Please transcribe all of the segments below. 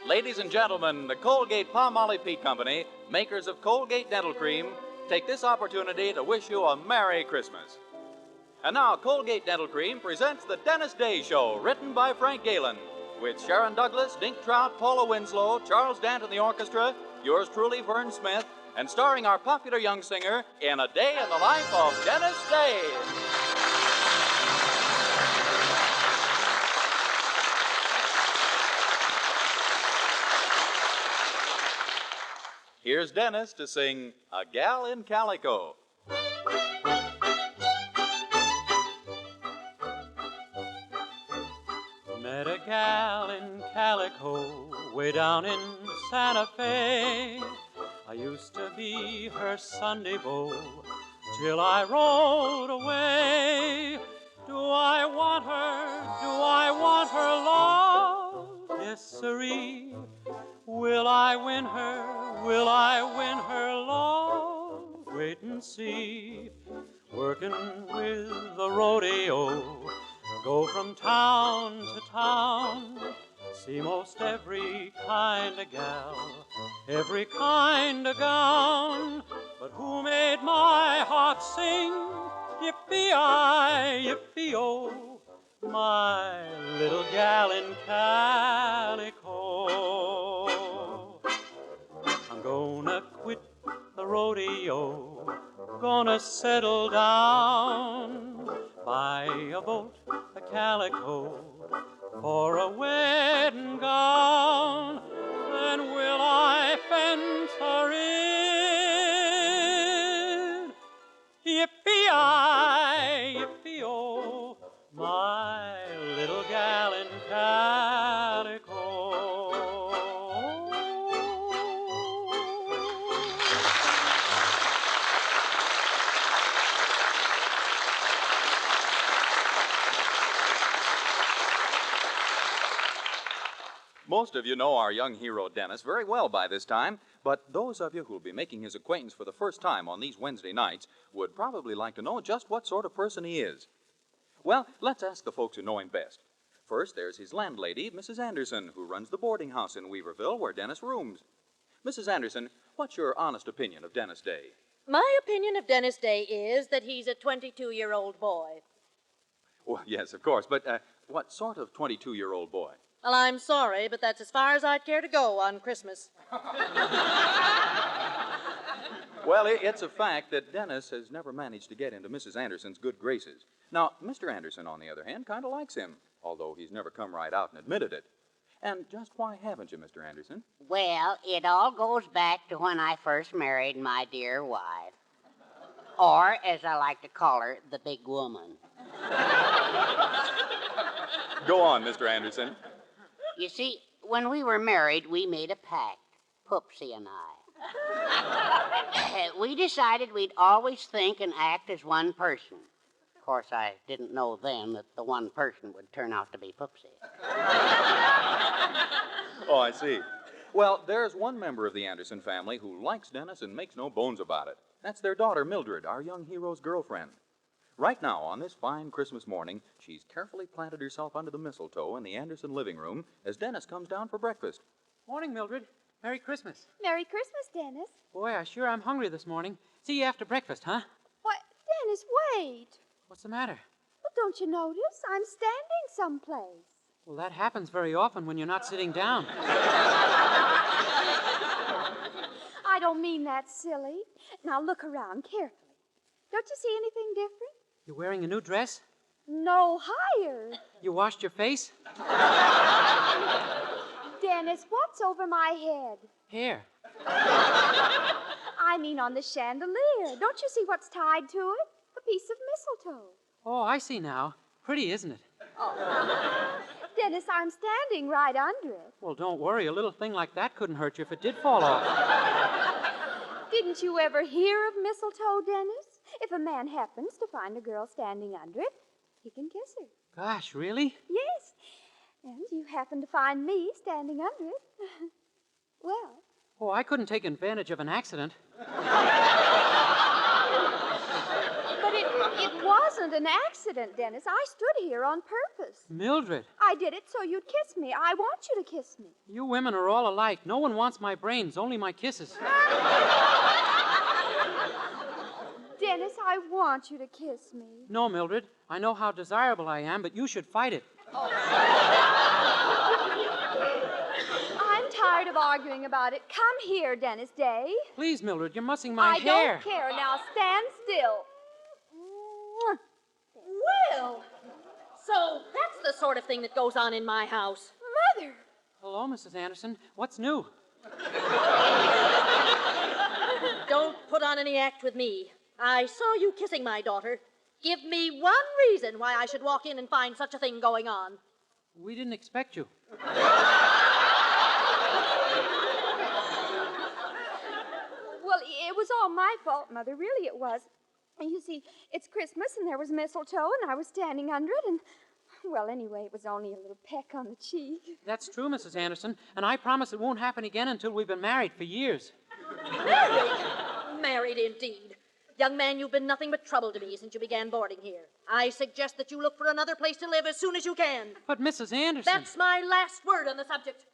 Ladies and gentlemen, the Colgate-Palmolive Peet Company, makers of Colgate Dental Cream, take this opportunity to wish you a Merry Christmas. And now, Colgate Dental Cream presents the Dennis Day Show, written by Frank Galen, with Sharon Douglas, Dink Trout, Paula Winslow, Charles Dant and the orchestra, yours truly, Vern Smith, and starring our popular young singer in A Day in the Life of Dennis Day. Here's Dennis to sing A Gal in Calico. Met a gal in calico way down in Santa Fe. I used to be her Sunday beau till I rode away. Do I want her? Do I want her love? Yes, sirree. Will I win her? Will I win her love? Wait and see. Working with the rodeo, go from town to town, see most every kind of gal, every kind of gown. But who made my heart sing? Yippee-I, yippee-oh, my little gal in calico. I'm gonna quit the rodeo, gonna settle down, buy a boat, a calico, for a wedding gown. Then will I fence her in? Yippee-I, yippee-oh, my little gal in calico. Most of you know our young hero, Dennis, very well by this time, but those of you who will be making his acquaintance for the first time on these Wednesday nights would probably like to know just what sort of person he is. Well, let's ask the folks who know him best. First, there's his landlady, Mrs. Anderson, who runs the boarding house in Weaverville where Dennis rooms. Mrs. Anderson, what's your honest opinion of Dennis Day? My opinion of Dennis Day is that he's a 22-year-old boy. Well, yes, of course, but what sort of 22-year-old boy? Well, I'm sorry, but that's as far as I'd care to go on Christmas. Well, it's a fact that Dennis has never managed to get into Mrs. Anderson's good graces. Now, Mr. Anderson, on the other hand, kind of likes him, although he's never come right out and admitted it. And just why haven't you, Mr. Anderson? Well, it all goes back to when I first married my dear wife. Or, as I like to call her, the big woman. Go on, Mr. Anderson. You see, when we were married, we made a pact, Poopsie and I. We decided we'd always think and act as one person. Of course, I didn't know then that the one person would turn out to be Poopsie. Oh, I see. Well, there's one member of the Anderson family who likes Dennis and makes no bones about it. That's their daughter, Mildred, our young hero's girlfriend. Right now, on this fine Christmas morning, she's carefully planted herself under the mistletoe in the Anderson living room as Dennis comes down for breakfast. Morning, Mildred. Merry Christmas. Merry Christmas, Dennis. Boy, I sure am hungry this morning. See you after breakfast, huh? Why, Dennis, wait. What's the matter? Well, don't you notice? I'm standing someplace. Well, that happens very often when you're not sitting down. I don't mean that silly. Now look around carefully. Don't you see anything different? You wearing a new dress? No, higher. You washed your face? Dennis, what's over my head? Hair. I mean on the chandelier. Don't you see what's tied to it? A piece of mistletoe. Oh, I see now. Pretty, isn't it? Dennis, I'm standing right under it. Well, don't worry. A little thing like that couldn't hurt you if it did fall off. Didn't you ever hear of mistletoe, Dennis? If a man happens to find a girl standing under it, he can kiss her. Gosh, really? Yes. And you happen to find me standing under it. Well. Oh, I couldn't take advantage of an accident. But it It wasn't an accident, Dennis. I stood here on purpose. Mildred, I did it so you'd kiss me. I want you to kiss me. you women are all alike. No one wants my brains, only my kisses. Dennis, I want you to kiss me. No, Mildred, I know how desirable I am, but you should fight it. I'm tired of arguing about it. Come here, Dennis Day. Please, Mildred, you're mussing my I hair. don't care. Now stand still. Well, so that's the sort of thing that goes on in my house. Mother! Hello, Mrs. Anderson. What's new? Don't put on any act with me. I saw you kissing my daughter. Give me one reason why I should walk in and find such a thing going on. We didn't expect you. Well, it was all my fault, Mother. Really, it was. You see, it's Christmas, and there was mistletoe, and I was standing under it, and, well, anyway, it was only a little peck on the cheek. That's true, Mrs. Anderson, and I promise it won't happen again until we've been married for years. Married? Married indeed. Young man, you've been nothing but trouble to me since you began boarding here. I suggest that you look for another place to live as soon as you can. But, Mrs. Anderson... That's my last word on the subject.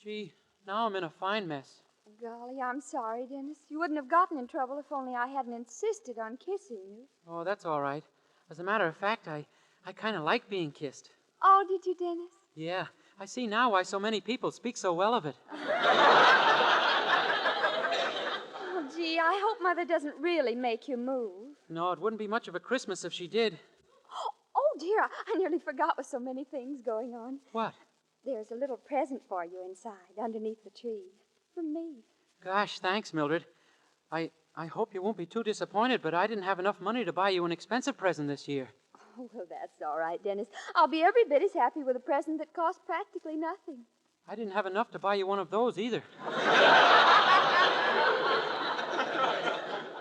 Gee, now I'm in a fine mess. Golly, I'm sorry, Dennis. You wouldn't have gotten in trouble if only I hadn't insisted on kissing you. Oh, that's all right. As a matter of fact, I kind of like being kissed. Oh, did you, Dennis? Yeah, I see now why so many people speak so well of it. Oh, gee, I hope Mother doesn't really make you move. No, it wouldn't be much of a Christmas if she did. Oh, dear, I nearly forgot with so many things going on. What? There's a little present for you inside, underneath the tree. From me. Gosh, thanks, Mildred. I hope you won't be too disappointed, but I didn't have enough money to buy you an expensive present this year. Oh, well, that's all right, Dennis. I'll be every bit as happy with a present that costs practically nothing. I didn't have enough to buy you one of those either.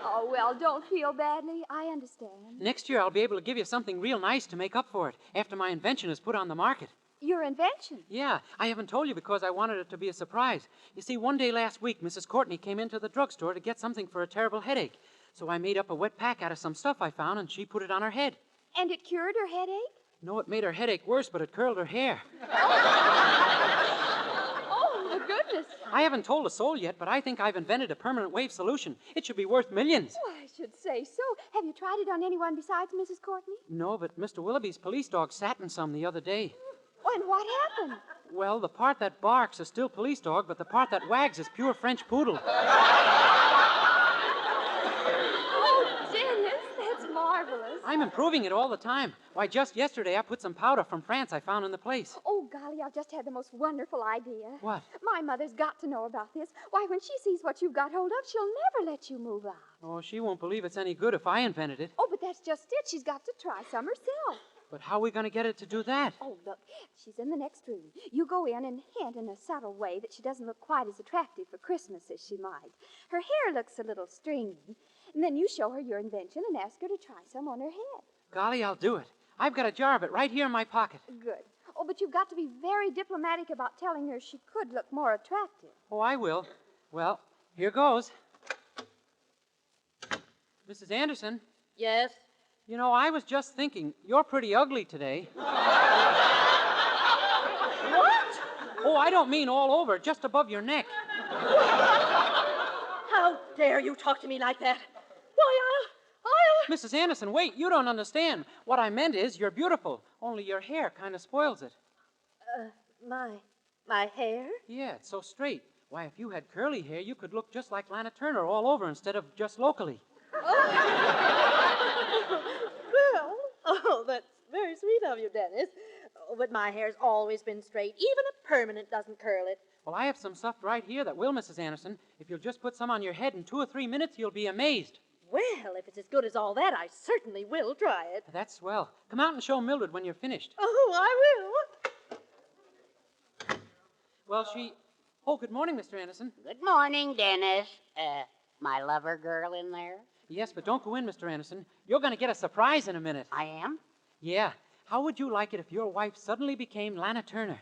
Oh, well, don't feel badly. I understand. Next year, I'll be able to give you something real nice to make up for it after my invention is put on the market. Your invention? Yeah, I haven't told you because I wanted it to be a surprise. You see, one day last week, Mrs. Courtney came into the drugstore to get something for a terrible headache. So I made up a wet pack out of some stuff I found, and she put it on her head. And it cured her headache? No, it made her headache worse, but it curled her hair. Oh, my goodness. I haven't told a soul yet, but I think I've invented a permanent wave solution. It should be worth millions. Oh, I should say so. Have you tried it on anyone besides Mrs. Courtney? No, but Mr. Willoughby's police dog sat in some the other day. Oh, and what happened? Well, the part that barks is still police dog, but the part that wags is pure French poodle. Oh, Dennis, that's marvelous. I'm improving it all the time. Why, just yesterday I put some powder from France I found in the place. Oh, golly, I've just had the most wonderful idea. What? My mother's got to know about this. Why, when she sees what you've got hold of, she'll never let you move out. Oh, she won't believe it's any good if I invented it. Oh, but that's just it. She's got to try some herself. But how are we going to get it to do that? Oh, look, she's in the next room. You go in and hint in a subtle way that she doesn't look quite as attractive for Christmas as she might. Her hair looks a little stringy. And then you show her your invention and ask her to try some on her head. Golly, I'll do it. I've got a jar of it right here in my pocket. Good. Oh, but you've got to be very diplomatic about telling her she could look more attractive. Oh, I will. Well, here goes. Mrs. Anderson, Yes? you know, I was just thinking, you're pretty ugly today. What? Oh, I don't mean all over, just above your neck. How dare you talk to me like that? Why, I'll... Mrs. Anderson, wait, you don't understand. What I meant is you're beautiful, only your hair kind of spoils it. My hair? Yeah, it's so straight. Why, if you had curly hair, you could look just like Lana Turner all over instead of just locally. Well, that's very sweet of you, Dennis. Oh, but my hair's always been straight. Even a permanent doesn't curl it. Well, I have some stuff right here that will, Mrs. Anderson. If you'll just put some on your head in 2 or 3 minutes, you'll be amazed. Well, if it's as good as all that, I certainly will try it. That's swell. Come out and show Mildred when you're finished. Oh, I will. Well, Oh, good morning, Mr. Anderson. Good morning, Dennis. My lover girl in there? Yes, but don't go in, Mr. Anderson. You're going to get a surprise in a minute. I am? Yeah. How would you like it if your wife suddenly became Lana Turner?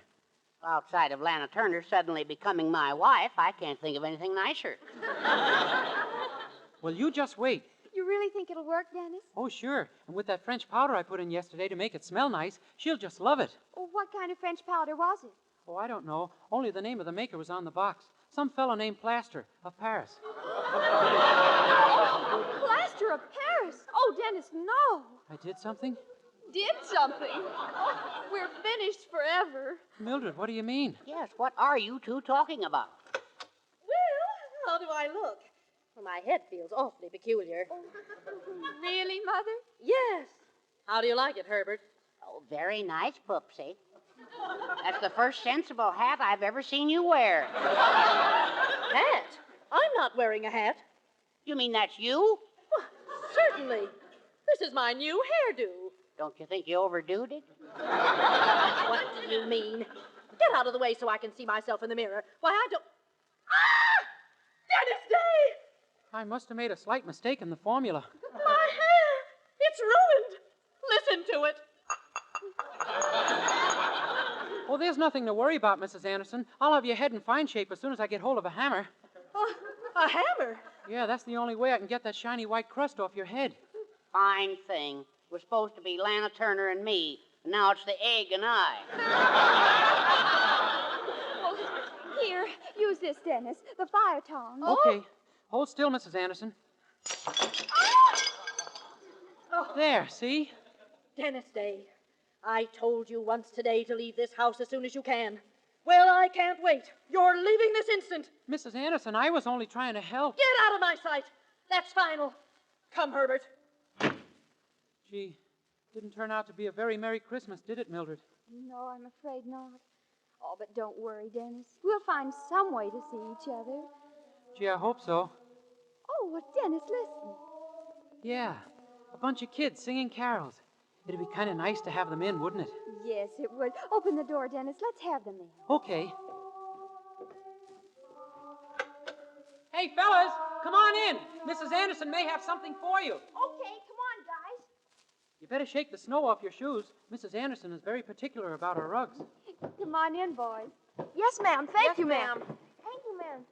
Outside of Lana Turner suddenly becoming my wife, I can't think of anything nicer. Well, you just wait. You really think it'll work, Dennis? Oh, sure. And with that French powder I put in yesterday to make it smell nice, she'll just love it. Oh, what kind of French powder was it? Oh, I don't know. Only the name of the maker was on the box. Some fellow named Plaster of Paris. Plaster of Paris. Oh, Dennis, no. I did something? Did something. Oh, we're finished forever. Mildred, what do you mean? Yes, what are you two talking about? Well, how do I look? Well, my head feels awfully peculiar. Really, Mother? Yes. How do you like it, Herbert? Oh, very nice, Poopsie. That's the first sensible hat I've ever seen you wear. Hat? I'm not wearing a hat. You mean that's you? Why, certainly. This is my new hairdo. Don't you think you overdoed it? What do you mean? Get out of the way so I can see myself in the mirror. Why, I don't... Ah! Dennis Day! I must have made a slight mistake in the formula. My hair! It's ruined! Listen to it. Oh, there's nothing to worry about, Mrs. Anderson. I'll have your head in fine shape as soon as I get hold of a hammer. A hammer? Yeah, that's the only way I can get that shiny white crust off your head. Fine thing. It was supposed to be Lana Turner and me, and now it's the egg and I. Oh, here, use this, Dennis. The fire tongs. Okay. Hold still, Mrs. Anderson. There, see? Dennis Day, I told you once today to leave this house as soon as you can. Well, I can't wait. You're leaving this instant. Mrs. Anderson, I was only trying to help. Get out of my sight. That's final. Come, Herbert. Gee, didn't turn out to be a very Merry Christmas, did it, Mildred? No, I'm afraid not. Oh, but don't worry, Dennis. We'll find some way to see each other. Gee, I hope so. Oh, well, Dennis, listen. Yeah, a bunch of kids singing carols. It'd be kind of nice to have them in, wouldn't it? Yes, it would. Open the door, Dennis. Let's have them in. Okay. Hey, fellas, come on in. Mrs. Anderson may have something for you. Okay, come on, guys. You better shake the snow off your shoes. Mrs. Anderson is very particular about her rugs. Come on in, boys. Yes, ma'am. Thank you, ma'am. Thank you, ma'am.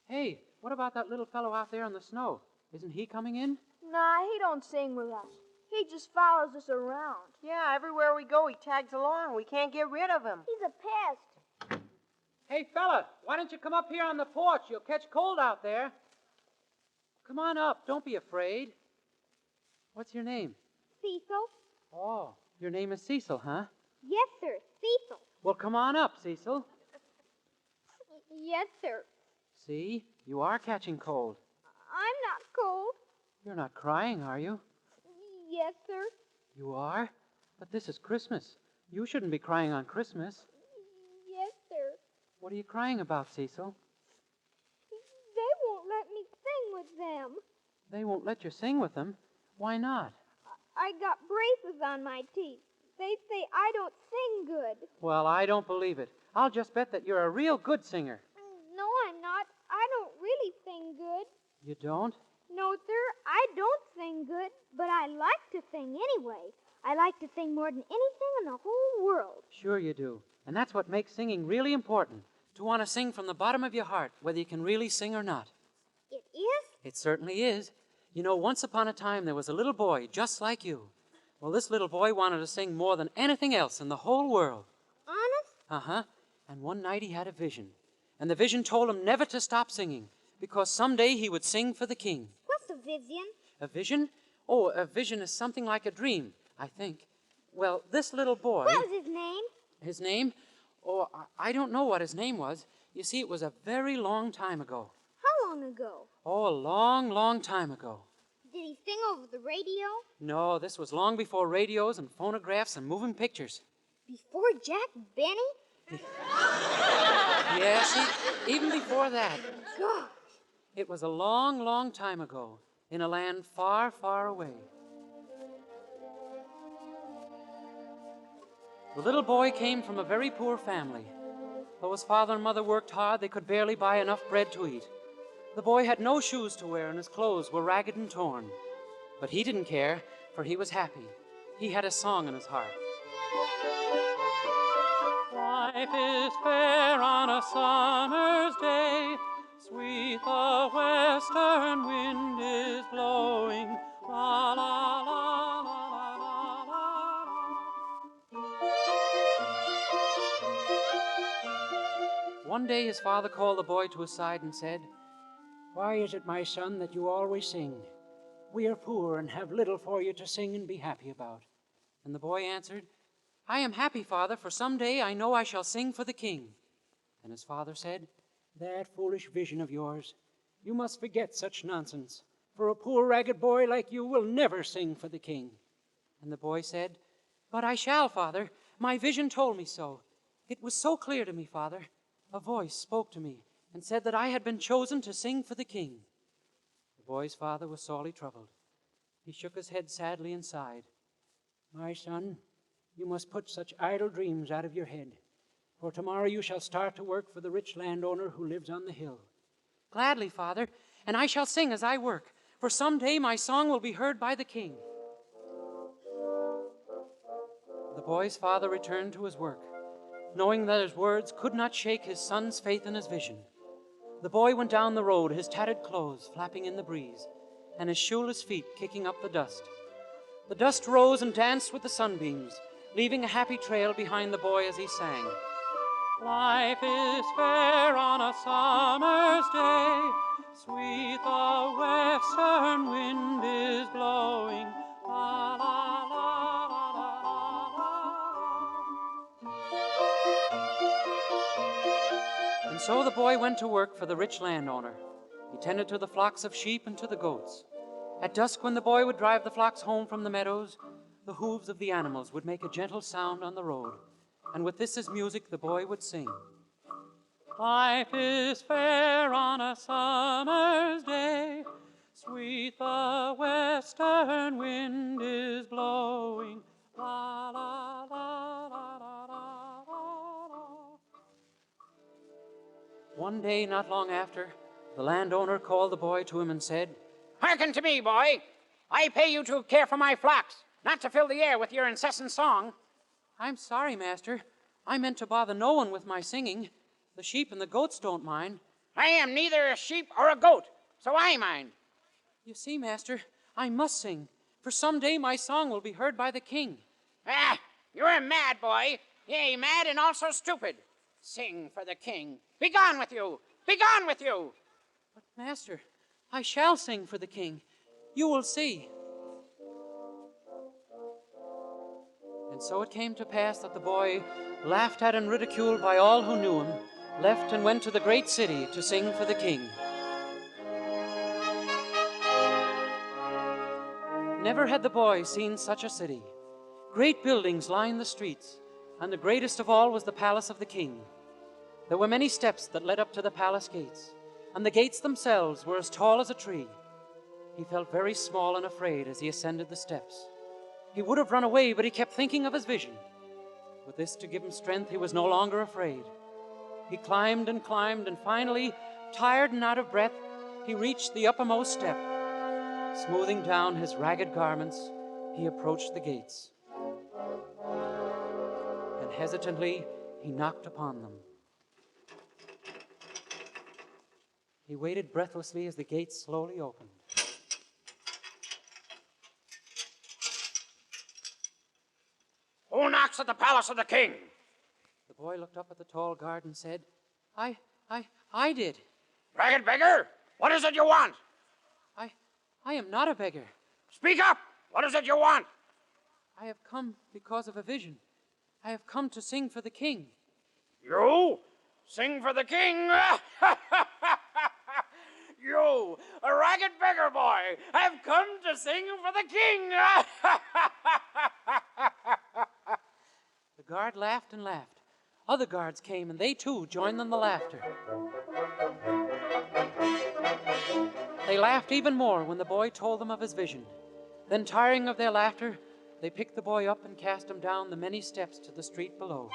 Hey, what about that little fellow out there in the snow? Isn't he coming in? Nah, he don't sing with us. He just follows us around. Yeah, everywhere we go, he tags along. We can't get rid of him. He's a pest. Hey, fella, why don't you come up here on the porch? You'll catch cold out there. Come on up. Don't be afraid. What's your name? Cecil? Oh, your name is Cecil, huh? Yes, sir. Cecil. Well, come on up, Cecil. Yes, sir. See, you are catching cold. I'm not cold. You're not crying, are you? Yes, sir. You are? But this is Christmas. You shouldn't be crying on Christmas. Yes, sir. What are you crying about, Cecil? They won't let me sing with them. They won't let you sing with them. Why not? I got braces on my teeth. They say I don't sing good. Well, I don't believe it. I'll just bet that you're a real good singer. No, I'm not. I don't really sing good. You don't? No, sir, I don't sing good, but I like to sing anyway. I like to sing more than anything in the whole world. Sure you do. And that's what makes singing really important. To want to sing from the bottom of your heart, whether you can really sing or not. It is? It certainly is. You know, once upon a time there was a little boy just like you. Well, this little boy wanted to sing more than anything else in the whole world. Honest? Uh-huh. And one night he had a vision. And the vision told him never to stop singing, because someday he would sing for the king. What's a vision? A vision? Oh, a vision is something like a dream, I think. Well, this little boy... What was his name? His name? Oh, I don't know what his name was. You see, it was a very long time ago. How long ago? Oh, a long, long time ago. Did he sing over the radio? No, this was long before radios and phonographs and moving pictures. Before Jack Benny? Yes, even before that. Gosh. It was a long, long time ago, in a land far, far away. The little boy came from a very poor family. Though his father and mother worked hard, they could barely buy enough bread to eat. The boy had no shoes to wear, and his clothes were ragged and torn. But he didn't care, for he was happy. He had a song in his heart. Life is fair on a summer's day, Sweet the western wind is blowing, la la la la la la la. One day his father called the boy to his side and said, "Why is it, my son, that you always sing? We are poor and have little for you to sing and be happy about." And the boy answered, "I am happy, Father, for someday I know I shall sing for the king." And his father said, "That foolish vision of yours, you must forget such nonsense, for a poor ragged boy like you will never sing for the king." And the boy said, "But I shall, Father. My vision told me so. It was so clear to me, Father. A voice spoke to me and said that I had been chosen to sing for the king." The boy's father was sorely troubled. He shook his head sadly and sighed. "My son, you must put such idle dreams out of your head, for tomorrow you shall start to work for the rich landowner who lives on the hill." "Gladly, Father, and I shall sing as I work, for someday my song will be heard by the king." The boy's father returned to his work, knowing that his words could not shake his son's faith in his vision. The boy went down the road, his tattered clothes flapping in the breeze, and his shoeless feet kicking up the dust. The dust rose and danced with the sunbeams, leaving a happy trail behind the boy as he sang. "Life is fair on a summer's day, sweet the western wind is blowing, la la la la la la la." And so the boy went to work for the rich landowner. He tended to the flocks of sheep and to the goats. At dusk, when the boy would drive the flocks home from the meadows, the hooves of the animals would make a gentle sound on the road, and with this as music, the boy would sing. "Life is fair on a summer's day, sweet the western wind is blowing, la la la la la la la." One day, not long after, the landowner called the boy to him and said, "Hearken to me, boy. I pay you to care for my flocks, not to fill the air with your incessant song." "I'm sorry, master. I meant to bother no one with my singing. The sheep and the goats don't mind." "I am neither a sheep or a goat, so I mind." "You see, master, I must sing, for someday my song will be heard by the king." "Ah, you are mad, boy. Yea, mad and also stupid. Sing for the king. Begone with you! Begone with you!" "But, master, I shall sing for the king. You will see." And so it came to pass that the boy, laughed at and ridiculed by all who knew him, left and went to the great city to sing for the king. Never had the boy seen such a city. Great buildings lined the streets, and the greatest of all was the palace of the king. There were many steps that led up to the palace gates, and the gates themselves were as tall as a tree. He felt very small and afraid as he ascended the steps. He would have run away, but he kept thinking of his vision. With this to give him strength, he was no longer afraid. He climbed, and finally, tired and out of breath, he reached the uppermost step. Smoothing down his ragged garments, he approached the gates. And hesitantly, he knocked upon them. He waited breathlessly as the gates slowly opened. "Who knocks at the palace of the king?" The boy looked up at the tall guard and said, I did. "Ragged beggar, what is it you want?" I am not a beggar. "Speak up! What is it you want?" I have come because of a vision. I have come to sing for the king." "You? Sing for the king?" "You, a ragged beggar boy, have come to sing for the king." The guard laughed and laughed. Other guards came, and they too joined in the laughter. They laughed even more when the boy told them of his vision. Then, tiring of their laughter, they picked the boy up and cast him down the many steps to the street below,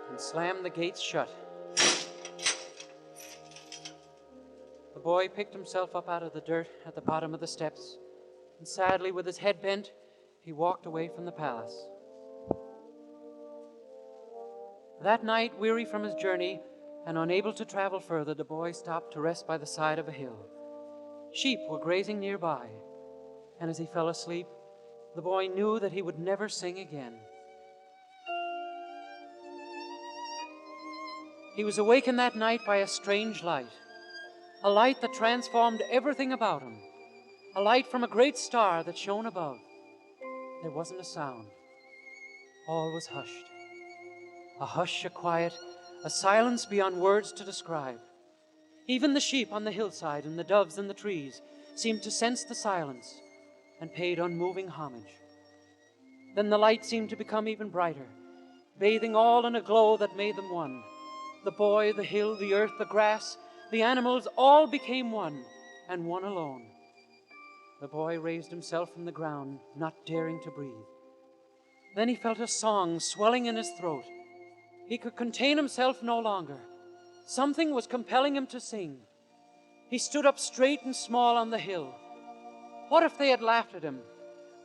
and slammed the gates shut. The boy picked himself up out of the dirt at the bottom of the steps, and sadly, with his head bent, he walked away from the palace. That night, weary from his journey, and unable to travel further, the boy stopped to rest by the side of a hill. Sheep were grazing nearby, and as he fell asleep, the boy knew that he would never sing again. He was awakened that night by a strange light, a light that transformed everything about him, a light from a great star that shone above. There wasn't a sound. All was hushed. A hush, a quiet, a silence beyond words to describe. Even the sheep on the hillside and the doves in the trees seemed to sense the silence and paid unmoving homage. Then the light seemed to become even brighter, bathing all in a glow that made them one. The boy, the hill, the earth, the grass, the animals, all became one, and one alone. The boy raised himself from the ground, not daring to breathe. Then he felt a song swelling in his throat. He could contain himself no longer. Something was compelling him to sing. He stood up straight and small on the hill. What if they had laughed at him?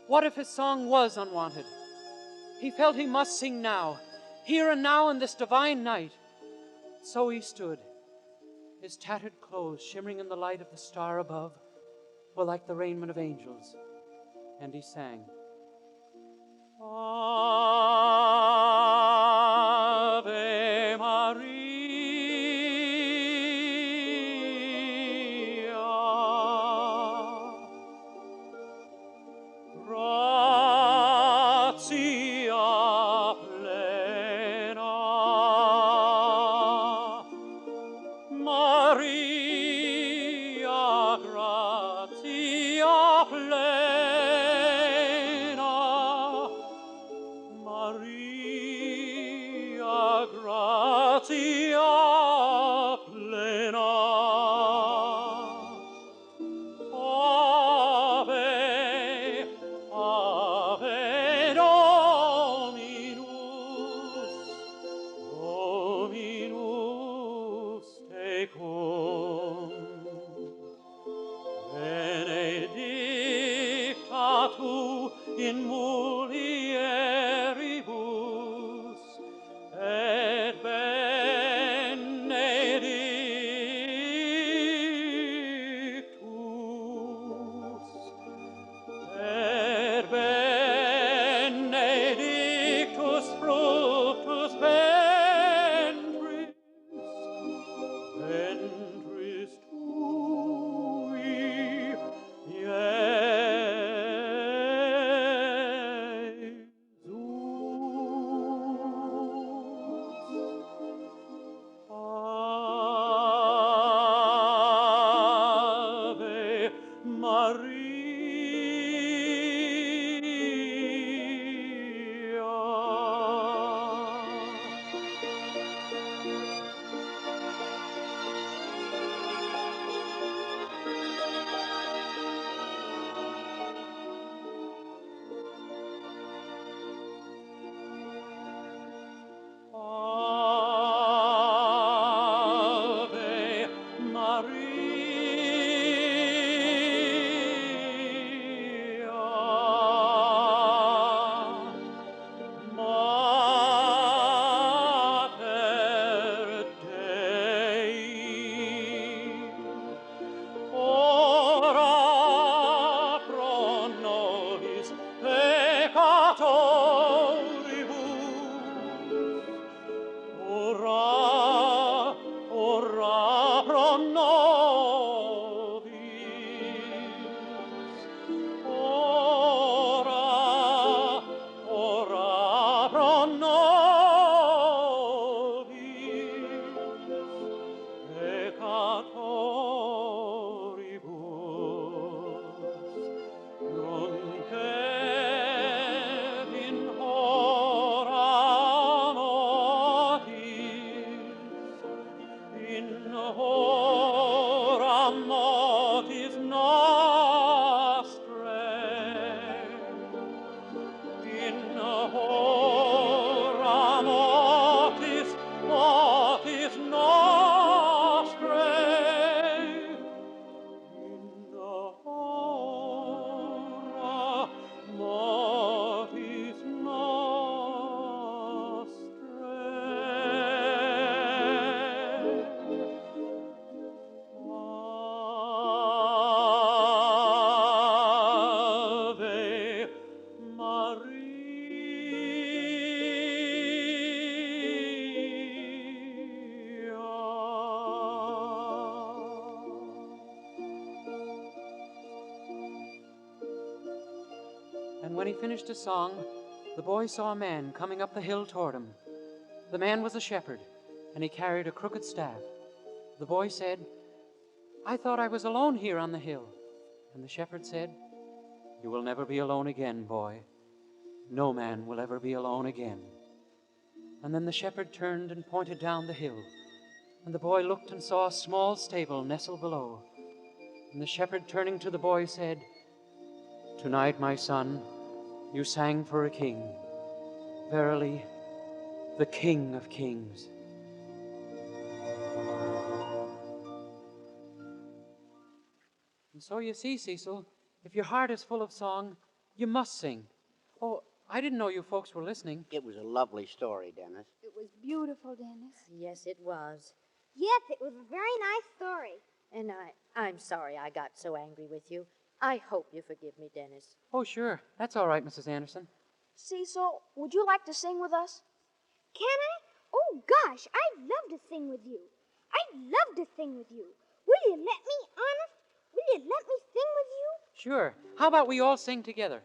What if his song was unwanted? He felt he must sing now, here and now in this divine night. So he stood, his tattered clothes shimmering in the light of the star above were like the raiment of angels, and he sang. Ave Maria, gratia plena, Maria, gratia plena, Maria, gratia plena. Ave, Ave Dominus, Dominus tecum, benedicta tu in mulieribus, et benedictus fructus ventris, ventris tui, Ave Maria. Ave Maria, Mater Dei, ora pro nobis peccatoribus, ora, ora pro nobis, ora, ora pro nobis, peccatoribus, nunc et in hora mortis, in hora mortis nostrae, in hora mortis, mortis nostrae, in hora mortis nostrae. And when he finished his song, the boy saw a man coming up the hill toward him. The man was a shepherd, and he carried a crooked staff. The boy said, "I thought I was alone here on the hill." And the shepherd said, "You will never be alone again, boy. No man will ever be alone again." And then the shepherd turned and pointed down the hill, and the boy looked and saw a small stable nestled below. And the shepherd, turning to the boy, said, "Tonight, my son, you sang for a king. Verily, the King of Kings." And so you see, Cecil, if your heart is full of song, you must sing. Oh, I didn't know you folks were listening. It was a lovely story, Dennis. It was beautiful, Dennis. Yes, it was. Yes, it was a very nice story. And I'm sorry I got so angry with you. I hope you forgive me, Dennis. Oh, sure. That's all right, Mrs. Anderson. Cecil, would you like to sing with us? Can I? Oh, gosh, I'd love to sing with you. I'd love to sing with you. Will you let me, honest? Will you let me sing with you? Sure. How about we all sing together?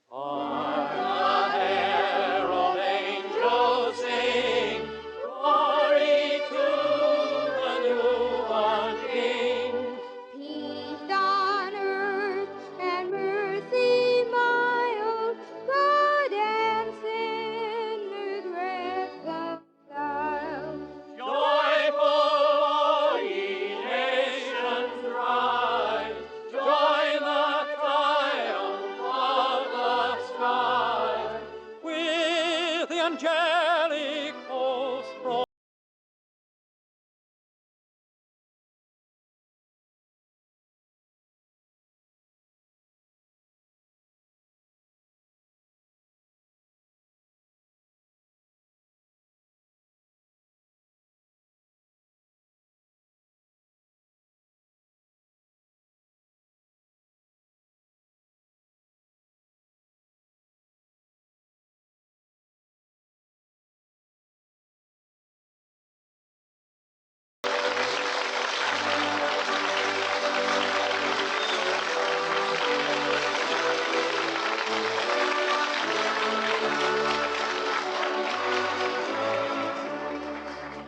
Hark the herald angels sing, glory to the newborn King. Peace on earth and mercy mild, God and sinners reconciled. Joyful, all ye nations rise, join the triumph of the skies, with the angelic host roll.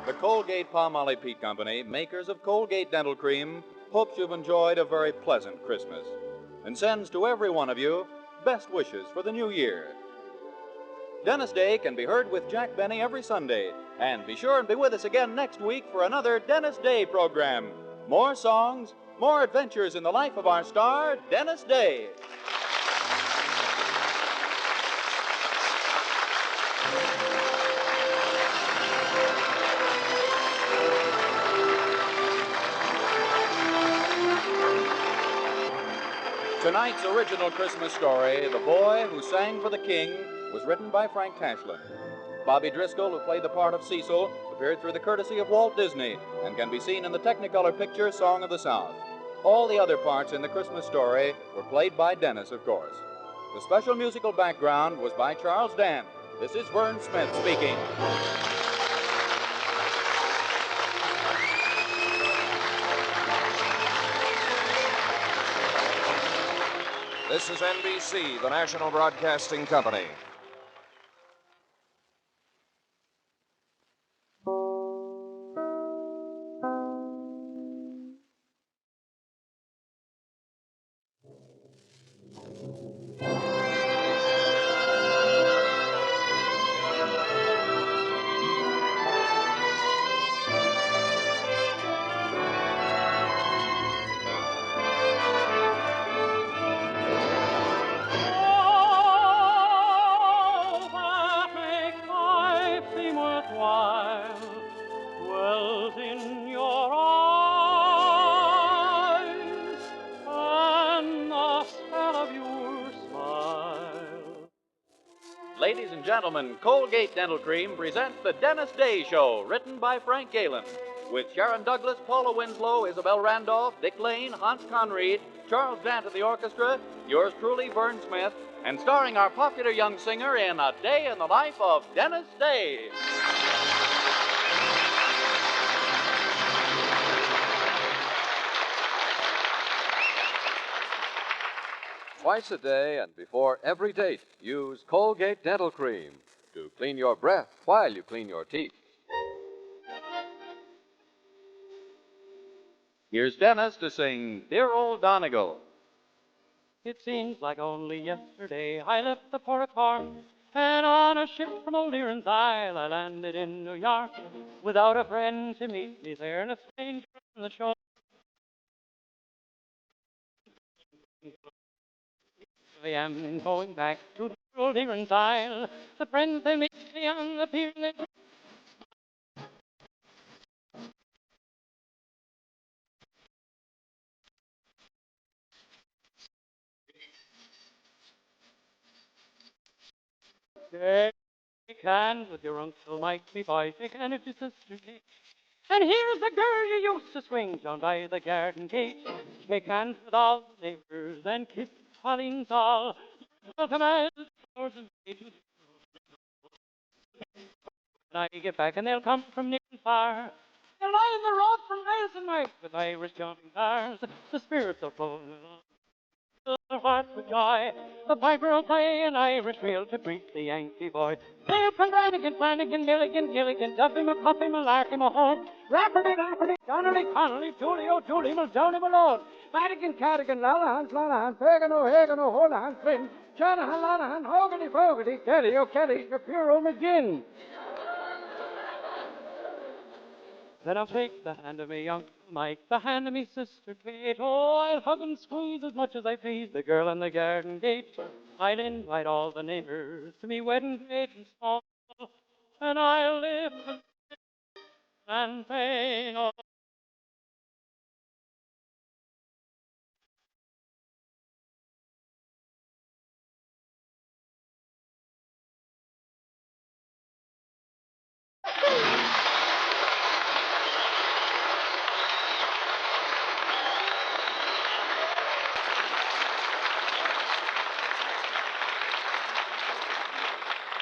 The Colgate-Palmolive Peat Company, makers of Colgate Dental Cream, hopes you've enjoyed a very pleasant Christmas and sends to every one of you best wishes for the new year. Dennis Day can be heard with Jack Benny every Sunday, and be sure and be with us again next week for another Dennis Day program. More songs, more adventures in the life of our star, Dennis Day. Tonight's original Christmas story, The Boy Who Sang for the King, was written by Frank Tashlin. Bobby Driscoll, who played the part of Cecil, appeared through the courtesy of Walt Disney and can be seen in the Technicolor picture Song of the South. All the other parts in the Christmas story were played by Dennis, of course. The special musical background was by Charles Dan. This is Vern Smith speaking. This is NBC, the National Broadcasting Company. All that makes life seem worthwhile dwells in your eyes and the spell of your smile. Ladies and gentlemen, Colgate Dental Cream presents The Dennis Day Show, written by Frank Galen, with Sharon Douglas, Paula Winslow, Isabel Randolph, Dick Lane, Hans Conried, Charles Dant of the orchestra, yours truly, Vern Smith, and starring our popular young singer in A Day in the Life of Dennis Day. Twice a day and before every date, use Colgate Dental Cream to clean your breath while you clean your teeth. Here's Dennis to sing Dear Old Donegal. It seems like only yesterday I left the port of Cork, and on a ship from Old Erin's Isle I landed in New York, without a friend to meet me there and a stranger on the shore. I am going back to Old Erin's Isle. The friends they meet me on the pier. Shake hands with your Uncle Mike, me boy. Shake hands with your sister Kate. And here's the girl you used to swing down by the garden gate. Shake hands with all the neighbors and kiss Colleen's all. Welcome as flowers and pages. When I get back and they'll come from near and far. They'll line the road from miles and miles with Irish jumping cars. The spirits will flow. The heart with joy, the piper will play an Irish reel to greet the Yankee boy. They'll play Flanagan, Milligan, Gilligan, Duffy, McCuffy, Malarkey, Mahone, Rafferty, Donnelly, Connolly, Julie, O'Dooley, Muldowney, Malone, Madigan, Cadigan, Lalahan, Fagan, O'Hagan, O'Holahan, Flynn, Shanahan, Lanahan, Hogarty, Fogarty, Kelly, O'Kelly, Shapiro, McGinn. Then I'll take the hand of me Uncle Mike, the hand of me sister Kate. Oh, I'll hug and squeeze as much as I please the girl in the garden gate. I'll invite all the neighbors to me wedding great and small, and I'll live and pay no.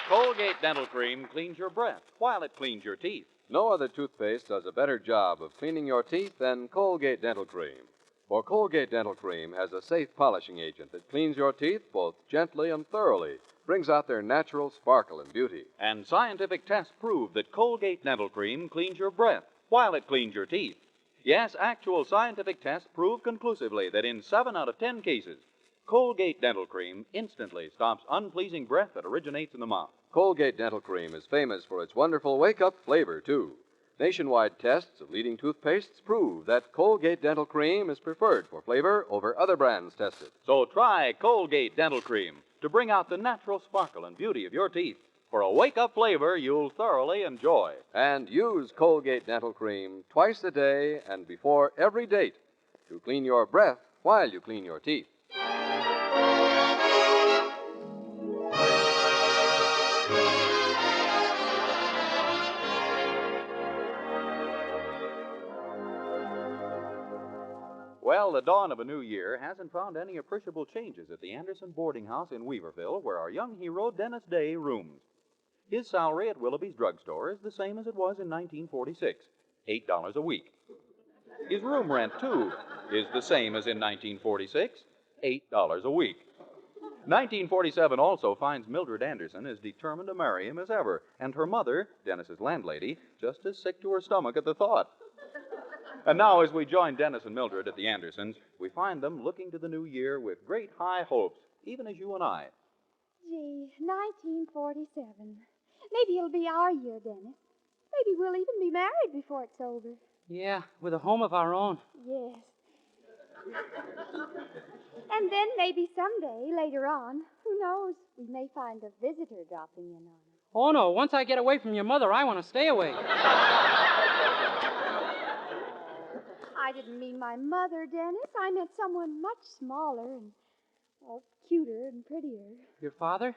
Colgate Dental Cream cleans your breath while it cleans your teeth. No other toothpaste does a better job of cleaning your teeth than Colgate Dental Cream. For Colgate Dental Cream has a safe polishing agent that cleans your teeth both gently and thoroughly, brings out their natural sparkle and beauty. And scientific tests prove that Colgate Dental Cream cleans your breath while it cleans your teeth. Yes, actual scientific tests prove conclusively that in 7 out of 10 cases, Colgate Dental Cream instantly stops unpleasing breath that originates in the mouth. Colgate Dental Cream is famous for its wonderful wake-up flavor, too. Nationwide tests of leading toothpastes prove that Colgate Dental Cream is preferred for flavor over other brands tested. So try Colgate Dental Cream to bring out the natural sparkle and beauty of your teeth for a wake-up flavor you'll thoroughly enjoy. And use Colgate Dental Cream twice a day and before every date to clean your breath while you clean your teeth. Well, the dawn of a new year hasn't found any appreciable changes at the Anderson boarding house in Weaverville, where our young hero, Dennis Day, rooms. His salary at Willoughby's drugstore is the same as it was in 1946, $8 a week. His room rent, too, is the same as in 1946, $8 a week. 1947 also finds Mildred Anderson as determined to marry him as ever, and her mother, Dennis's landlady, just as sick to her stomach at the thought. And now, as we join Dennis and Mildred at the Andersons, we find them looking to the new year with great high hopes, even as you and I. Gee, 1947. Maybe it'll be our year, Dennis. Maybe we'll even be married before it's over. Yeah, with a home of our own. Yes. And then maybe someday, later on, who knows, we may find a visitor dropping in on us. Oh, no. Once I get away from your mother, I want to stay away. I didn't mean my mother, Dennis. I meant someone much smaller and, cuter and prettier. Your father?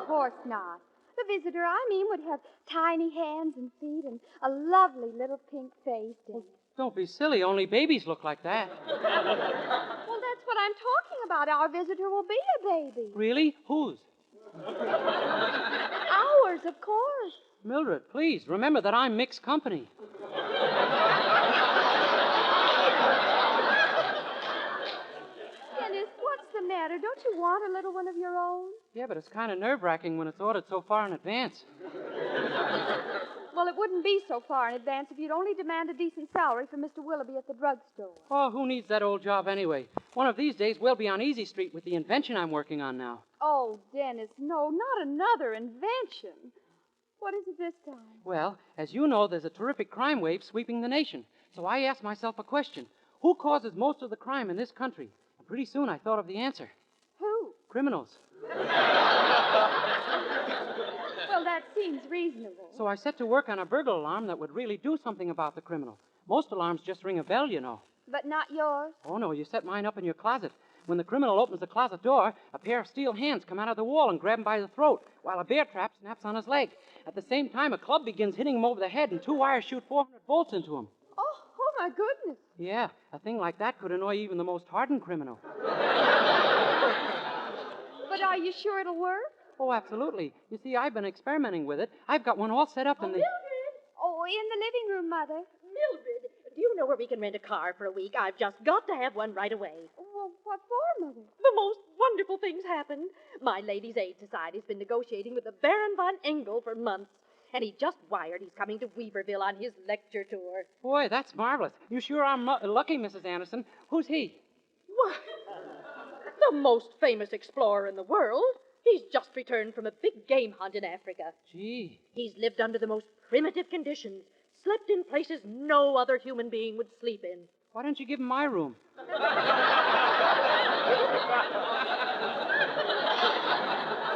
Of course not. The visitor I mean would have tiny hands and feet and a lovely little pink face, Dennis. Don't be silly. Only babies look like that. Well, that's what I'm talking about. Our visitor will be a baby. Really? Whose? Ours, of course. Mildred, please, remember that I'm mixed company. Dennis, what's the matter? Don't you want a little one of your own? Yeah, but it's kind of nerve-wracking when it's ordered so far in advance. Well, it wouldn't be so far in advance if you'd only demand a decent salary from Mr. Willoughby at the drugstore. Oh, who needs that old job anyway? One of these days, we'll be on Easy Street with the invention I'm working on now. Oh, Dennis, no, not another invention. What is it this time? Well, as you know, there's a terrific crime wave sweeping the nation. So I asked myself a question. Who causes most of the crime in this country? And pretty soon I thought of the answer. Who? Criminals. Well, that seems reasonable. So I set to work on a burglar alarm that would really do something about the criminal. Most alarms just ring a bell, you know. But not yours? Oh, no, you set mine up in your closet. When the criminal opens the closet door, a pair of steel hands come out of the wall and grab him by the throat, while a bear trap snaps on his leg. At the same time, a club begins hitting him over the head, and 2 wires shoot 400 volts into him. Oh, my goodness. Yeah, a thing like that could annoy even the most hardened criminal. But are you sure it'll work? Oh, absolutely. You see, I've been experimenting with it. I've got one all set up in the... Mildred! Oh, in the living room, Mother. Mildred, do you know where we can rent a car for a week? I've just got to have one right away. Well, what for, Mother? The most wonderful things happened. My Ladies' Aid Society's been negotiating with the Baron von Engel for months. And he just wired he's coming to Weaverville on his lecture tour. Boy, that's marvelous. You sure are lucky, Mrs. Anderson. Who's he? Why, the most famous explorer in the world. He's just returned from a big game hunt in Africa. Gee. He's lived under the most primitive conditions, slept in places no other human being would sleep in. Why don't you give him my room?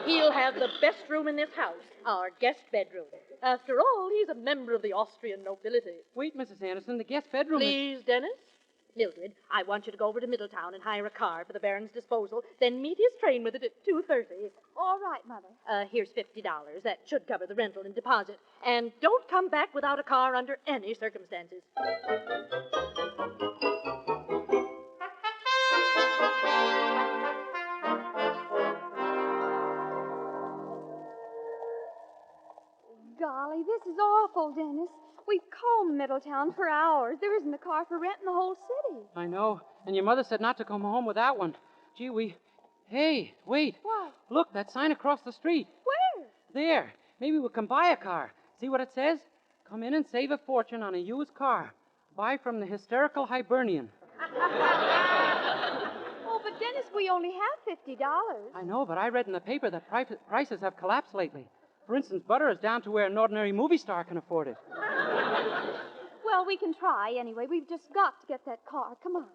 He'll have the best room in this house, our guest bedroom. After all, he's a member of the Austrian nobility. Wait, Mrs. Anderson, the guest bedroom Please, Dennis? Mildred, I want you to go over to Middletown and hire a car for the Baron's disposal, then meet his train with it at 2:30. All right, Mother. Here's $50. That should cover the rental and deposit. And don't come back without a car under any circumstances. Golly, this is awful, Dennis. We've combed Middletown for hours. There isn't a car for rent in the whole city. I know. And your mother said not to come home without one. Gee, Hey, wait. What? Look, that sign across the street. Where? There. Maybe we can buy a car. See what it says? Come in and save a fortune on a used car. Buy from the hysterical Hibernian. Oh, but Dennis, we only have $50. I know, but I read in the paper that prices have collapsed lately. For instance, butter is down to where an ordinary movie star can afford it. Well, we can try anyway. We've just got to get that car. Come on.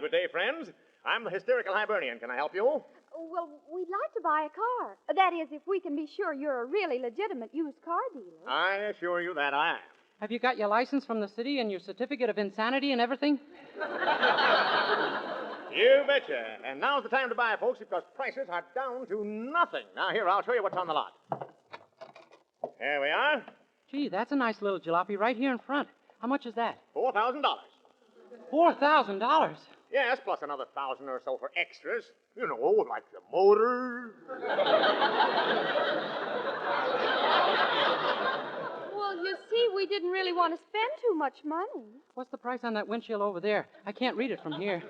Good day, friends. I'm the hysterical Hibernian. Can I help you? Well, we'd like to buy a car. That is, if we can be sure you're a really legitimate used car dealer. I assure you that I am. Have you got your license from the city and your certificate of insanity and everything? You betcha. And now's the time to buy, folks, because prices are down to nothing. Now, here, I'll show you what's on the lot. Here we are. Gee, that's a nice little jalopy right here in front. How much is that? $4,000. $4,000? Yes, plus another 1,000 or so for extras. You know, like the motor. Well, you see, we didn't really want to spend too much money. What's the price on that windshield over there? I can't read it from here.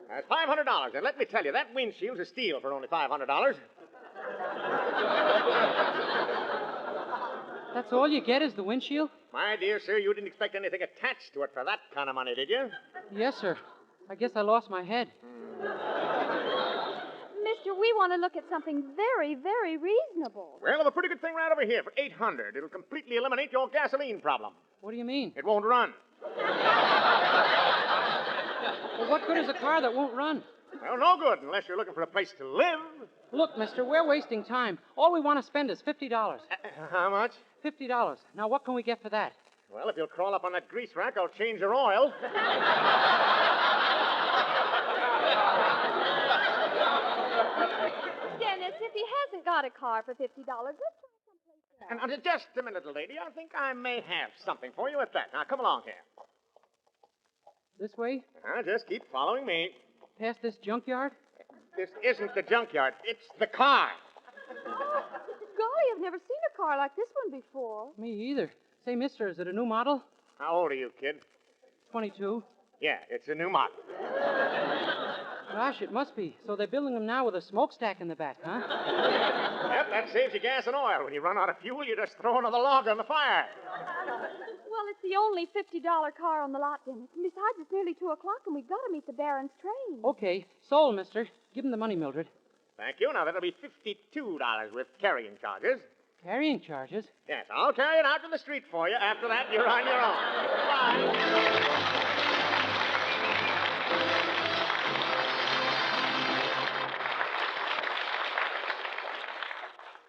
That's $500. And let me tell you, that windshield's a steal for only $500. That's all you get is the windshield? My dear sir, you didn't expect anything attached to it for that kind of money, did you? Yes, sir. I guess I lost my head. Mister, we want to look at something very, very reasonable. Well, I have a pretty good thing right over here for $800. It'll completely eliminate your gasoline problem. What do you mean? It won't run. Well, what good is a car that won't run? Well, no good unless you're looking for a place to live. Look, mister, we're wasting time. All we want to spend is $50. How much? $50. Now, what can we get for that? Well, if you'll crawl up on that grease rack, I'll change your oil. Dennis, if he hasn't got a car for $50, let's try someplace else. And just a minute, lady. I think I may have something for you at that. Now, come along here. This way? Just keep following me. Past this junkyard? This isn't the junkyard. It's the car. Golly, I've never seen a car like this one before. Me either. Say, mister, is it a new model? How old are you, kid? 22. Yeah, it's a new model. Gosh, it must be. So they're building them now with a smokestack in the back, huh? Yep, that saves you gas and oil. When you run out of fuel, you just throw another log on the fire. Well, it's the only $50 car on the lot, Dennis. And besides, it's nearly 2 o'clock, and we've got to meet the Baron's train. Okay, sold, mister. Give him the money, Mildred. Thank you. Now, that'll be $52 with carrying charges. Carrying charges? Yes, I'll carry it out to the street for you. After that, you're on your own. Bye.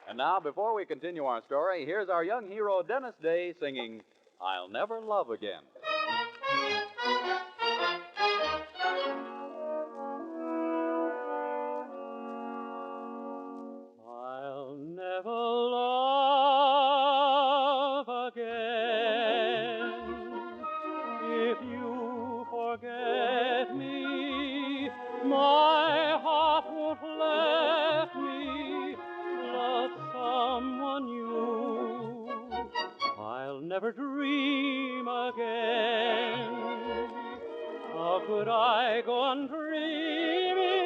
And now, before we continue our story, here's our young hero, Dennis Day, singing I'll Never Love Again. I'll never love again if you forget me. My heart won't let me love someone new. I'll never dream again. How could I go on dreaming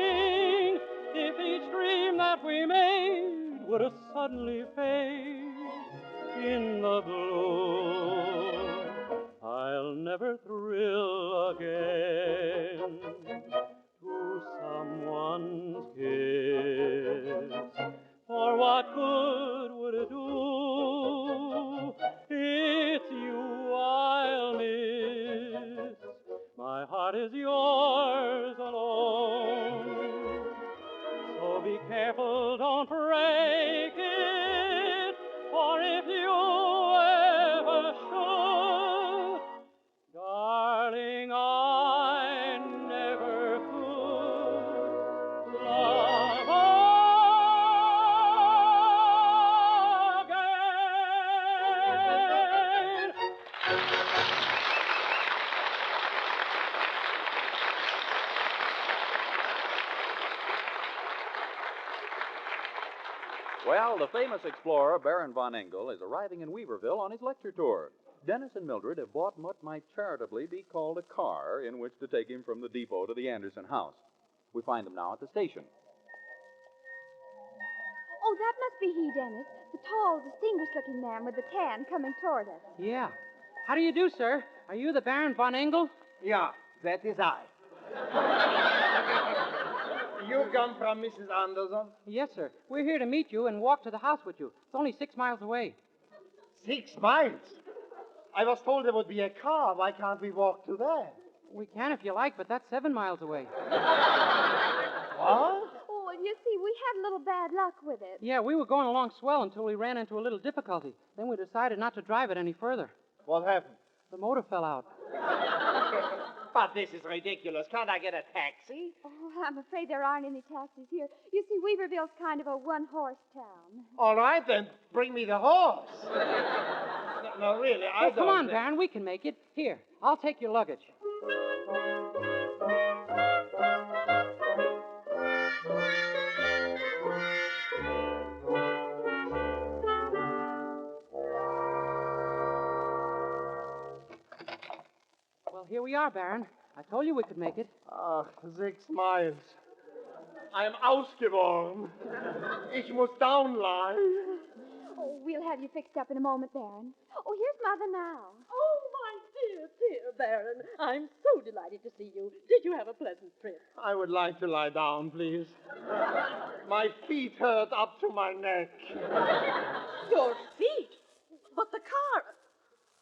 if each dream that we made would have suddenly fade in the gloom? I'll never thrill again to someone's kiss. For what good would it do? It's you I'll miss. My heart is yours alone. So be careful, don't break it. For if you ever should, darling, I never could love again. Well, the famous explorer Baron von Engel is arriving in Weaverville on his lecture tour. Dennis and Mildred have bought what might charitably be called a car in which to take him from the depot to the Anderson house. We find them now at the station. Oh, that must be he, Dennis. The tall, distinguished-looking man with the tan coming toward us. Yeah. How do you do, sir? Are you the Baron von Engel? Yeah, that is I. You come from Mrs. Anderson? Yes, sir. We're here to meet you and walk to the house with you. It's only 6 miles away. 6 miles? I was told there would be a car. Why can't we walk to there? We can if you like, but that's 7 miles away. What? Oh, and you see, we had a little bad luck with it. Yeah, we were going along swell until we ran into a little difficulty. Then we decided not to drive it any further. What happened? The motor fell out. But this is ridiculous. Can't I get a taxi? Oh, I'm afraid there aren't any taxis here. You see, Weaverville's kind of a one-horse town. All right, then. Bring me the horse. No, really, I don't... Come on, Baron. We can make it. Here, I'll take your luggage. Well, here we are, Baron. I told you we could make it. 6 miles. I am ausgeworden. Ich muss down lie. Oh, we'll have you fixed up in a moment, Baron. Oh, here's Mother now. Oh, my dear, dear Baron. I'm so delighted to see you. Did you have a pleasant trip? I would like to lie down, please. My feet hurt up to my neck. Your feet? But the car...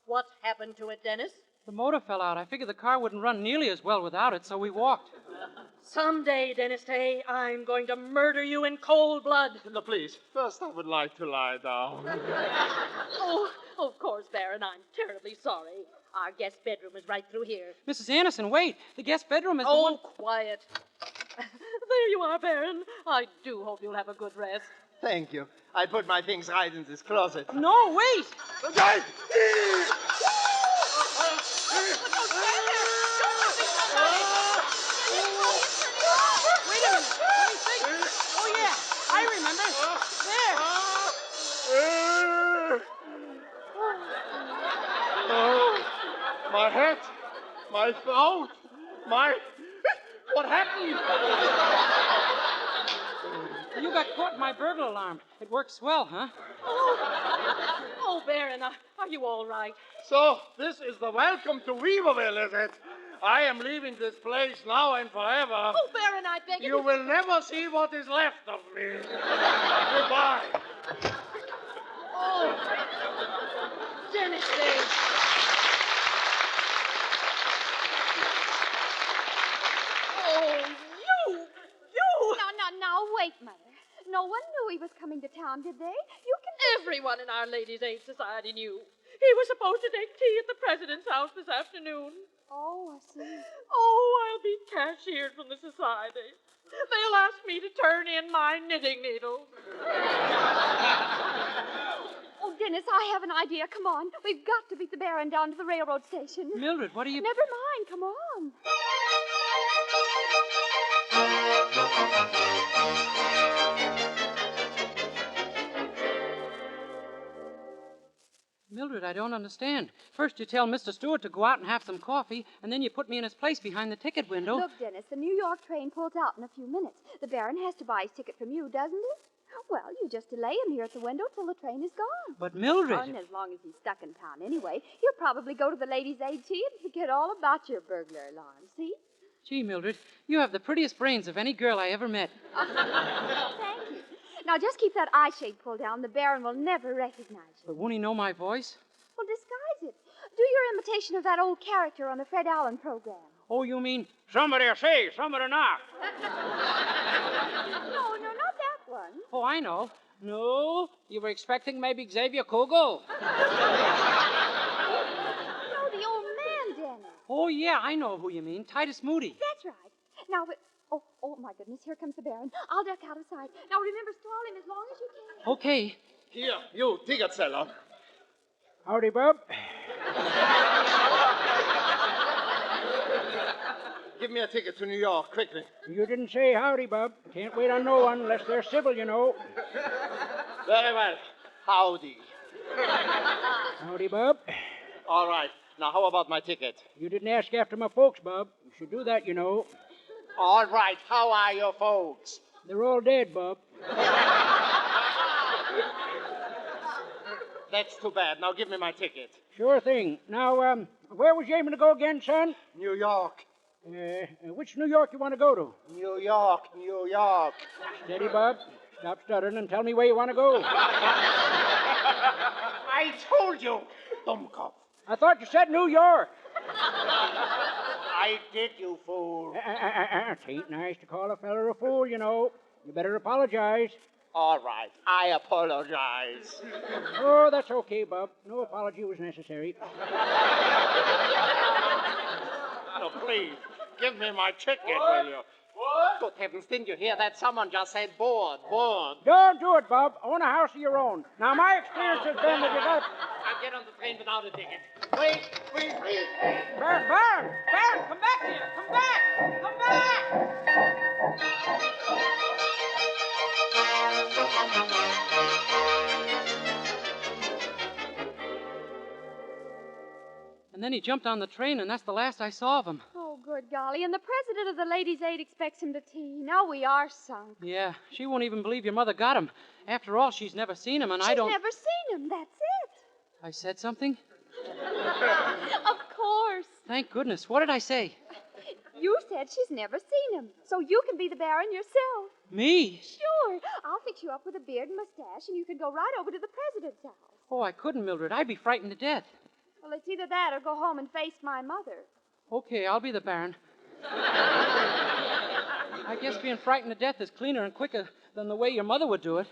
What happened to it, Dennis? The motor fell out. I figured the car wouldn't run nearly as well without it, so we walked. Someday, Dennis Day, I'm going to murder you in cold blood. No, please. First, I would like to lie down. Oh, of course, Baron. I'm terribly sorry. Our guest bedroom is right through here. Mrs. Anderson, wait. The guest bedroom is the Oh, one... quiet. There you are, Baron. I do hope you'll have a good rest. Thank you. I put my things right in this closet. No, wait! Wait a minute. Let me think. Oh, yeah. I remember. There. Oh, my head, my throat, my... What happened? You got caught in my burglar alarm. It works well, huh? Oh, Baron, are you all right? So, this is the welcome to Weaverville, is it? I am leaving this place now and forever. Oh, Baron, I beg You will never see what is left of me. Goodbye. Oh, Dennis, there. Oh, you! Now, wait, Mother. No one knew he was coming to town, did they? You can... Everyone in our Ladies' Aid Society knew. He was supposed to take tea at the president's house this afternoon. Oh, I see. Oh, I'll be cashiered from the society. They'll ask me to turn in my knitting needles. Oh, Dennis, I have an idea. Come on. We've got to beat the Baron down to the railroad station. Mildred, what are you... Never mind. Come on. Mildred, I don't understand. First you tell Mr. Stewart to go out and have some coffee, and then you put me in his place behind the ticket window. Look, Dennis, the New York train pulls out in a few minutes. The Baron has to buy his ticket from you, doesn't he? Well, you just delay him here at the window till the train is gone. But Mildred... Oh, and as long as he's stuck in town anyway, he'll probably go to the Ladies' Aid Tea and forget all about your burglar alarm, see? Gee, Mildred, you have the prettiest brains of any girl I ever met. Thank you. Now, just keep that eye shade pulled down. The Baron will never recognize you. But won't he know my voice? Well, disguise it. Do your imitation of that old character on the Fred Allen program. Oh, you mean... Somebody say, somebody knock. No, not that one. Oh, I know. No, you were expecting maybe Xavier Kugel. No, the old man, Dennis. Oh, yeah, I know who you mean. Titus Moody. That's right. Now, oh, my goodness, here comes the Baron. I'll duck out of sight. Now, remember, stall him as long as you can. Okay. Here, you, ticket seller. Howdy, Bub. Give me a ticket to New York, quickly. You didn't say howdy, Bub. Can't wait on no one unless they're civil, you know. Very well. Howdy. Howdy, Bub. All right. Now, how about my ticket? You didn't ask after my folks, Bub. You should do that, you know. All right. How are your folks? They're all dead, Bub. That's too bad. Now, give me my ticket. Sure thing. Now, where was you aiming to go again, son? New York. Which New York you want to go to? New York, New York. Steady, Bub. Stop stuttering and tell me where you want to go. I told you, Dummkopf. I thought you said New York. I did, you fool. Tain't nice to call a feller a fool, you know. You better apologize. All right, I apologize. Oh, that's okay, Bub. No apology was necessary. No, please, give me my ticket, will you? What? Good heavens, didn't you hear that? Someone just said board. Don't do it, Bub. Own a house of your own. Now, my experience has been that you got... I'll get on the train without a ticket. Wait. Baron, come back here. Come back. And then he jumped on the train, and that's the last I saw of him. Oh, good golly. And the president of the Ladies' Aid expects him to tea. Now we are sunk. Yeah, she won't even believe your mother got him. After all, she's never seen him, and I don't... She's never seen him. That's it. I said something? Of course. Thank goodness. What did I say? You said she's never seen him, so you can be the Baron yourself. Me? Sure. I'll fix you up with a beard and mustache, and you can go right over to the president's house. Oh, I couldn't, Mildred. I'd be frightened to death. Well, it's either that or go home and face my mother. Okay, I'll be the Baron. I guess being frightened to death is cleaner and quicker than the way your mother would do it.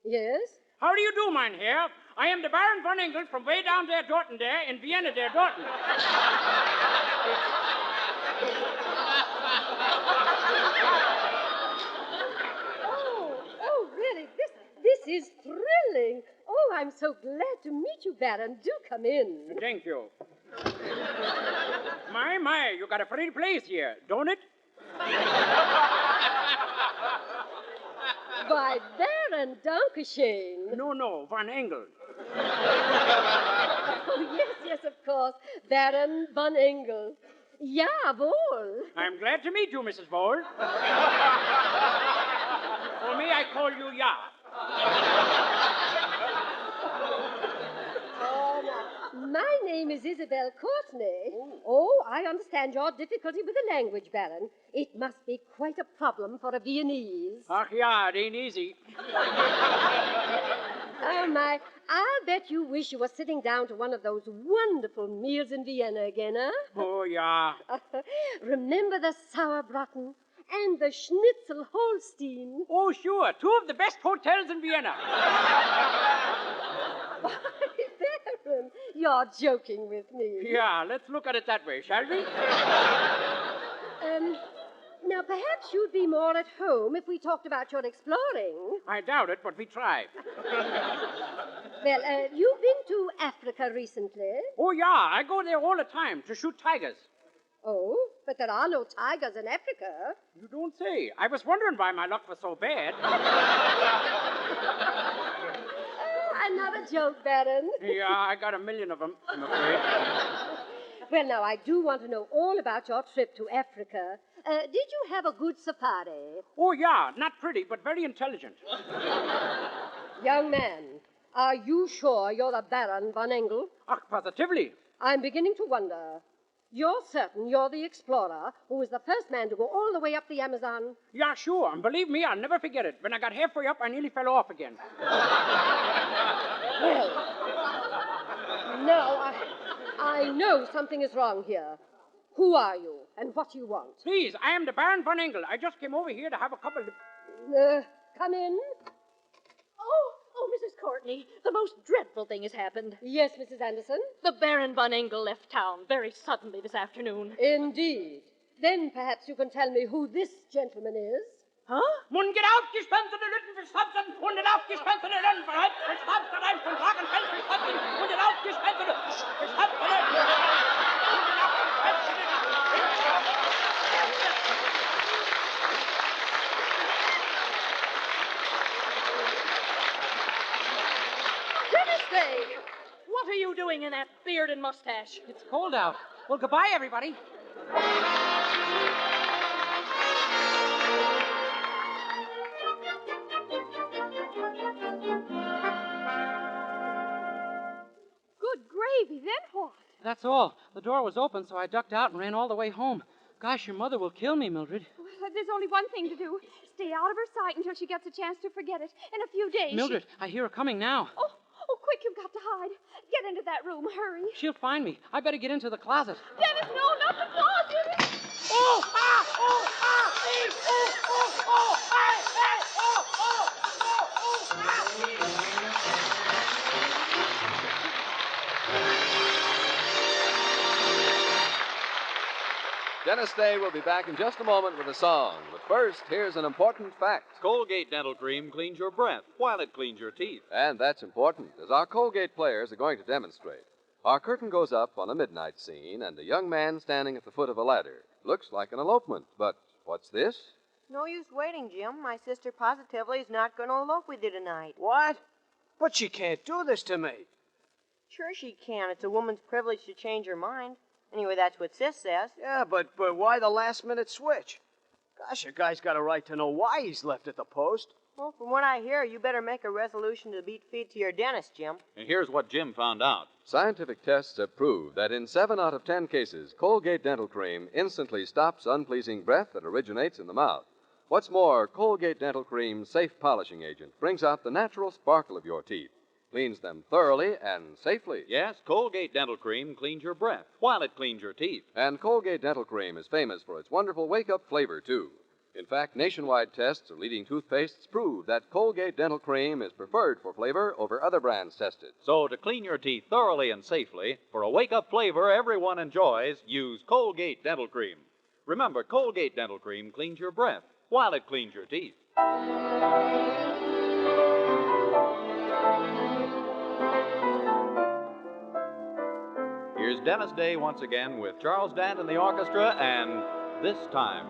Yes? How do you do, mein Herr? I am the Baron von Engel from way down there, Dortmund there, in Vienna there, Dortmund. Oh, really, this is thrilling. Oh, I'm so glad to meet you, Baron. Do come in. Thank you. My, you got a free place here, don't it? Why, Baron, Dankeschön. No, von Engel. Oh, yes, of course. Baron von Engel. Jawohl. I'm glad to meet you, Mrs. Vole. For me, I call you Ya. My name is Isabel Courtney. Oh, I understand your difficulty with the language, Baron. It must be quite a problem for a Viennese. Ach ja, it ain't easy. Oh, my. I'll bet you wish you were sitting down to one of those wonderful meals in Vienna again, huh? Oh, yeah. Remember the Sauerbraten and the Schnitzel Holstein? Oh, sure. Two of the best hotels in Vienna. Baron, you're joking with me. Yeah, let's look at it that way, shall we? Now, perhaps you'd be more at home if we talked about your exploring. I doubt it, but we try. Well, you've been to Africa recently. Oh, yeah, I go there all the time to shoot tigers. Oh, but there are no tigers in Africa. You don't say. I was wondering why my luck was so bad. Another joke, Baron. Yeah, I got a million of them, I'm afraid. Well, now, I do want to know all about your trip to Africa. Did you have a good safari? Oh, yeah, not pretty, but very intelligent. Young man, are you sure you're the Baron von Engel? Ach, positively. I'm beginning to wonder. You're certain you're the explorer who was the first man to go all the way up the Amazon? Yeah, sure. And believe me, I'll never forget it. When I got halfway up, I nearly fell off again. Well, now, I know something is wrong here. Who are you, and what do you want? Please, I am the Baron von Engel. I just came over here to have a couple of... Come in. Oh, Mrs. Courtney, the most dreadful thing has happened. Yes, Mrs. Anderson? The Baron von Engel left town very suddenly this afternoon. Indeed. Then perhaps you can tell me who this gentleman is. Huh? Mun get out, gespenstige Lütten verstapsen, und den aufgespenstige Lütten verhalten, verstapsen ein von Wagenfeld verstapsen, und den aufgespenstige verstapsen. What are you doing in that beard and mustache? It's cold out. Well, goodbye, everybody. Good gravy, then what? That's all. The door was open, so I ducked out and ran all the way home. Gosh, your mother will kill me, Mildred. Well, there's only one thing to do. Stay out of her sight until she gets a chance to forget it. In a few days, Mildred, I hear her coming now. Oh, quick, you've got to hide. Get into that room, hurry. She'll find me. I better get into the closet. Dennis, no, not the closet. Dennis Day will be back in just a moment with a song. But first, here's an important fact. Colgate Dental Cream cleans your breath while it cleans your teeth. And that's important, as our Colgate players are going to demonstrate. Our curtain goes up on a midnight scene, and a young man standing at the foot of a ladder. Looks like an elopement, but what's this? No use waiting, Jim. My sister positively is not going to elope with you tonight. What? But she can't do this to me. Sure she can. It's a woman's privilege to change her mind. Anyway, that's what Sis says. Yeah, but why the last-minute switch? Gosh, a guy's got a right to know why he's left at the post. Well, from what I hear, you better make a resolution to beat feet to your dentist, Jim. And here's what Jim found out. Scientific tests have proved that in 7 out of 10 cases, Colgate Dental Cream instantly stops unpleasing breath that originates in the mouth. What's more, Colgate Dental Cream's safe polishing agent brings out the natural sparkle of your teeth, cleans them thoroughly and safely. Yes, Colgate Dental Cream cleans your breath while it cleans your teeth. And Colgate Dental Cream is famous for its wonderful wake-up flavor, too. In fact, nationwide tests of leading toothpastes prove that Colgate Dental Cream is preferred for flavor over other brands tested. So to clean your teeth thoroughly and safely, for a wake-up flavor everyone enjoys, use Colgate Dental Cream. Remember, Colgate Dental Cream cleans your breath while it cleans your teeth. Here's Dennis Day once again with Charles Dant and the orchestra, and This Time.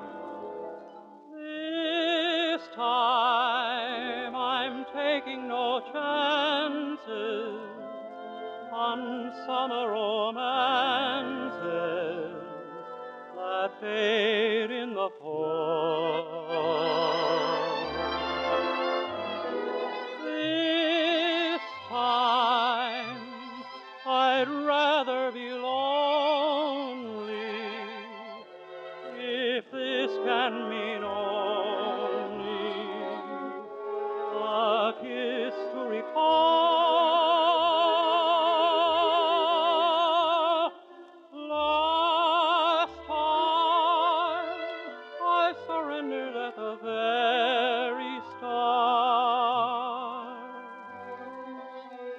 This time I'm taking no chances on summer romances that fade in the fall. This time I'd rather be lonely if this can mean only a kiss to recall. Last time I surrendered at the very start.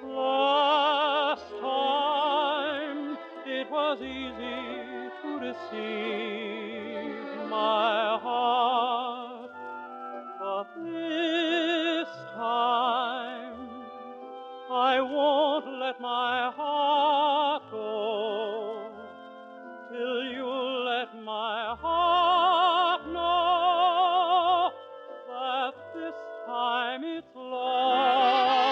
Last time it was easy to deceive my heart, but this time I won't let my heart go till you let my heart know that this time it's lost.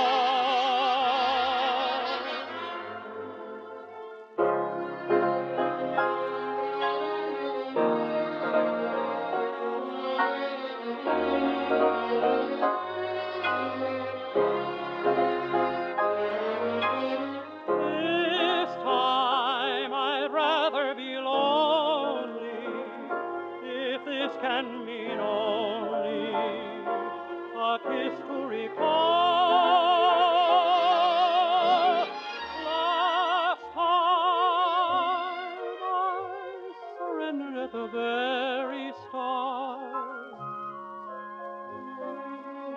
This time I'd rather be lonely if this can mean only a kiss to recall. Last time I surrendered at the very start.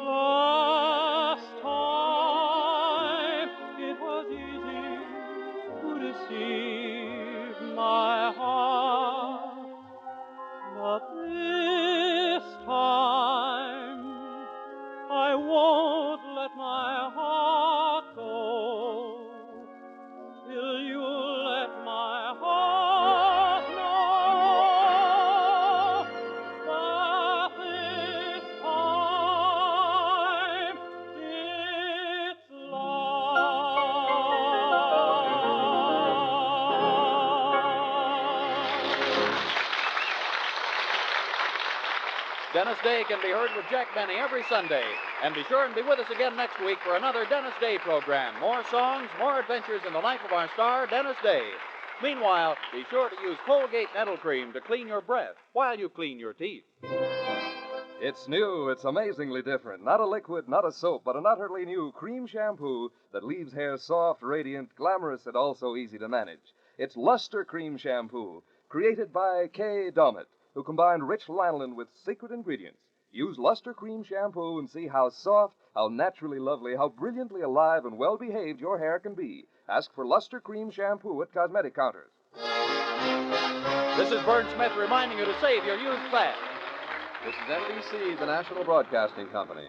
Last time it was easy to deceive my heart, but this time I won't let my heart go till you let my heart know that this time it's Dennis Day can be heard with Jack Benny every Sunday. And be sure and be with us again next week for another Dennis Day program. More songs, more adventures in the life of our star, Dennis Day. Meanwhile, be sure to use Colgate Dental Cream to clean your breath while you clean your teeth. It's new. It's amazingly different. Not a liquid, not a soap, but an utterly new cream shampoo that leaves hair soft, radiant, glamorous, and also easy to manage. It's Luster Cream Shampoo, created by Kay Dommett, who combined rich lanolin with secret ingredients. Use Luster Cream Shampoo and see how soft, how naturally lovely, how brilliantly alive and well-behaved your hair can be. Ask for Luster Cream Shampoo at cosmetic counters. This is Vern Smith reminding you to save your used fat. This is NBC, the National Broadcasting Company.